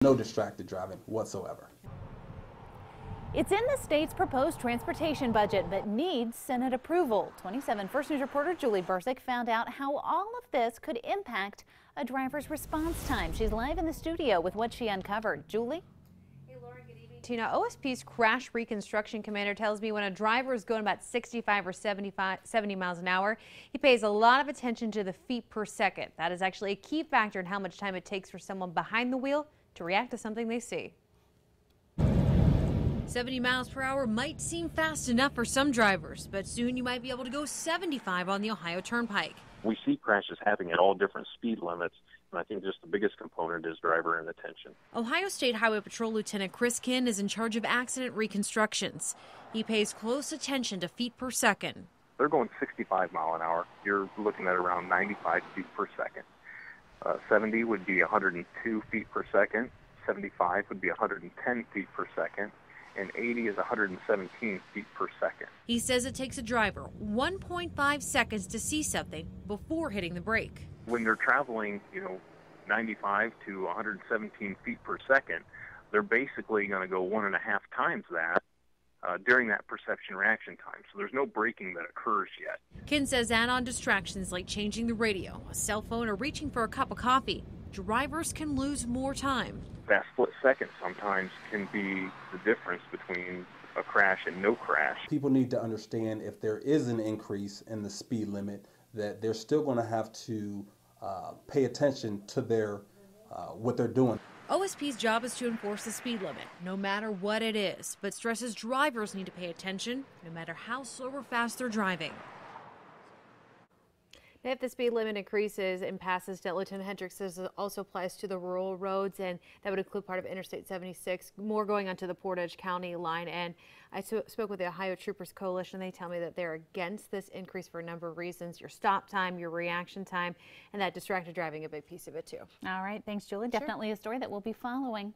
No distracted driving whatsoever. It's in the state's proposed transportation budget, but needs Senate approval. 27 First News reporter Julie Bercik found out how all of this could impact a driver's response time. She's live in the studio with what she uncovered. Julie? Hey, Lauren, good evening. Tina, OSP's Crash Reconstruction Commander tells me when a driver is going about 65 or 70 miles an hour, he pays a lot of attention to the feet per second. That is actually a key factor in how much time it takes for someone behind the wheel to react to something they see. 70 miles per hour might seem fast enough for some drivers, but soon you might be able to go 75 on the Ohio Turnpike. We see crashes happening at all different speed limits, and I think just the biggest component is driver inattention. Ohio State Highway Patrol Lieutenant Chris Kinn is in charge of accident reconstructions. He pays close attention to feet per second. They're going 65 mile an hour. You're looking at around 95 feet per second. 70 would be 102 feet per second. 75 would be 110 feet per second. And 80 is 117 feet per second. He says it takes a driver 1.5 seconds to see something before hitting the brake. When they're traveling, 95 to 117 feet per second, they're basically going to go 1.5 times that during that perception reaction time. So there's no braking that occurs yet. Ken says add-on distractions like changing the radio, a cell phone, or reaching for a cup of coffee, drivers can lose more time. That split second sometimes can be the difference between a crash and no crash. People need to understand if there is an increase in the speed limit, that they're still going to have to pay attention to what they're doing. OSP's job is to enforce the speed limit, no matter what it is, but stresses drivers need to pay attention, no matter how slow or fast they're driving. If the speed limit increases and passes, Lieutenant Hendricks says it also applies to the rural roads, and that would include part of Interstate 76, more going onto the Portage County line. And I spoke with the Ohio Troopers Coalition. They tell me that they're against this increase for a number of reasons. Your stop time, your reaction time, and that distracted driving, a big piece of it too. All right. Thanks, Julie. Sure. Definitely a story that we'll be following.